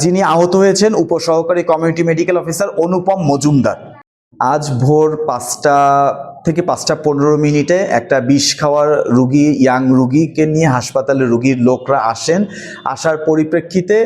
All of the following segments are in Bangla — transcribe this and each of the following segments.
যিনি আহত হয়েছেন উপসহকারী কমিউনিটি মেডিকেল অফিসার অনুপম মজুমদার। আজ ভোর 5টা থেকে 5:15 একটা বিষ খাওয়ার রুগী, ইয়াং রুগীকে নিয়ে হাসপাতালে রুগীর লোকরা আসার পরিপ্রেক্ষিতে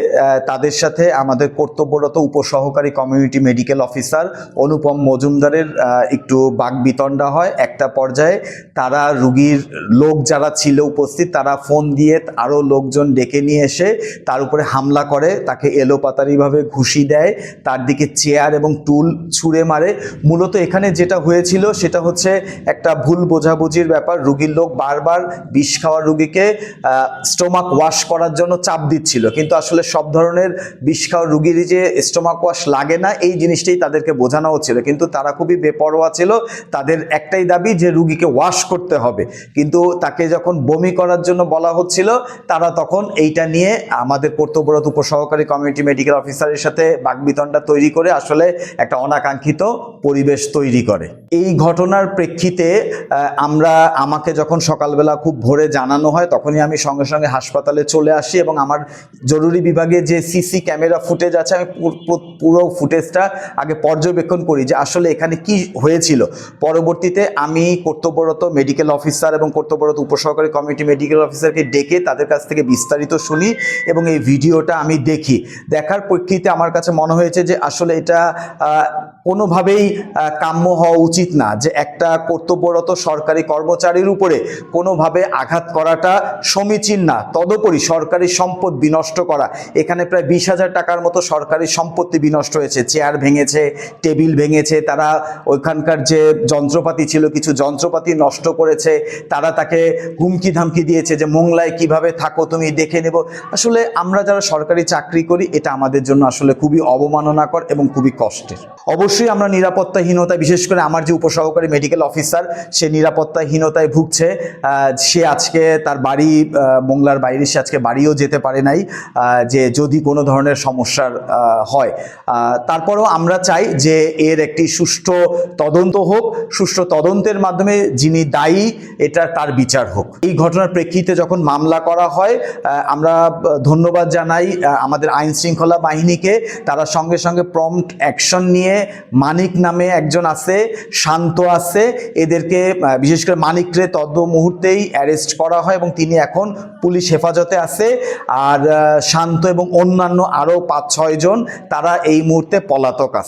তাদের সাথে আমাদের কর্তব্যরত উপসহকারী কমিউনিটি মেডিকেল অফিসার অনুপম মজুমদারের একটু বাকবিতণ্ডা হয়। একটা পর্যায়ে তারা রুগীর লোক যারা ছিল উপস্থিত তারা ফোন দিয়ে আরও লোকজন ডেকে নিয়ে এসে তার উপরে হামলা করে, তাকে এলোপাতাড়িভাবে ঘুষি দেয়, তার দিকে চেয়ার এবং টুল ছুঁড়ে মারে। মূলত এখানে যেটা হয়েছিল সেটা হচ্ছে একটা ভুল বোঝাবুঝির ব্যাপার। রুগীর লোক বারবার বিষ খাওয়ার রুগীকে স্টোমাক ওয়াশ করার জন্য চাপ দিচ্ছিল, কিন্তু আসলে সব ধরনের বিষ খাওয়ার রুগীরই যে স্টোমাক ওয়াশ লাগে না এই জিনিসটাই তাদেরকে বোঝানো হচ্ছিল, কিন্তু তারা খুবই বেপরোয়া ছিল। তাদের একটাই দাবি যে রুগীকে ওয়াশ করতে হবে, কিন্তু তাকে যখন বমি করার জন্য বলা হচ্ছিল তারা তখন এইটা নিয়ে আমাদের কর্তব্যরত উপসহকারী কমিউনিটি মেডিকেল অফিসারের সাথে বাকবিতণ্ডা তৈরি করে আসলে একটা অনাকাঙ্ক্ষিত পরিবেশ তৈরি করে। এই ঘটনার প্রেক্ষিতে আমাকে যখন সকালবেলা খুব ভোরে জানানো হয় তখনই আমি সঙ্গে সঙ্গে হাসপাতালে চলে আসি এবং আমার জরুরি বিভাগে যে সিসি ক্যামেরা ফুটেজ আছে আমি পুরো ফুটেজটা আগে পর্যবেক্ষণ করি যে আসলে এখানে কি হয়েছিল। পরবর্তীতে আমি কর্তব্যরত মেডিকেল অফিসার এবং কর্তব্যরত উপসহকারী কমিউনিটি মেডিকেল অফিসারকে ডেকে তাদের কাছ থেকে বিস্তারিত শুনি এবং এই ভিডিওটা আমি দেখি। দেখার প্রেক্ষিতে আমার কাছে মনে হয়েছে যে আসলে এটা কোনোভাবেই কাম্য হওয়া উচিত না যে একটা কর্তব্যরত সরকারি কর্মচারীর উপরে কোনোভাবে আঘাত করাটা সমীচীন না। তদুপরি সরকারি সম্পদ বিনষ্ট করা, এখানে প্রায় 20,000 টাকার মতো সরকারি সম্পত্তি বিনষ্ট হয়েছে। চেয়ার ভেঙেছে, টেবিল ভেঙেছে, তারা ওইখানকার যে যন্ত্রপাতি ছিল কিছু যন্ত্রপাতি নষ্ট করেছে, তারা তাকে হুমকি ধামকি দিয়েছে যে মোংলায় কিভাবে থাকো তুমি দেখে নেব। আসলে আমরা যারা সরকারি চাকরি করি এটা আমাদের জন্য আসলে খুবই অবমাননাকর এবং খুবই কষ্টের। অবশ্যই আমরা নিরাপত্তাহীনতায়, বিশেষ করে আমার যে উপসহকারী মেডিকেল অফিসার সে নিরাপত্তাহীনতায় ভুগছে। সে আজকে তার বাড়ি মোংলার বাইরে, সে আজকে বাড়িও যেতে পারে নাই যে যদি কোনো ধরনের সমস্যার হয়। তারপরেও আমরা চাই যে এর একটি সুষ্ঠু তদন্ত হোক, সুষ্ঠু তদন্তের মাধ্যমে যিনি দায়ী এটা তার বিচার হোক। এই ঘটনার প্রেক্ষিতে যখন মামলা করা হয় আমরা ধন্যবাদ জানাই আমাদের আইন শৃঙ্খলা বাহিনীকে। তারা সঙ্গে সঙ্গে প্রম্পট অ্যাকশন নিয়ে মানিক নামে একজন আছে, শান্ত আছে, এদেরকে বিশেষ করে মানিকরে মুহূর্তেই অ্যারেস্ট করা হয় এবং তিনি এখন পুলিশ হেফাজতে আছে। আর শান্ত এবং অন্যান্য আরও 5-6 জন তারা এই মুহূর্তে পলাতক আছে।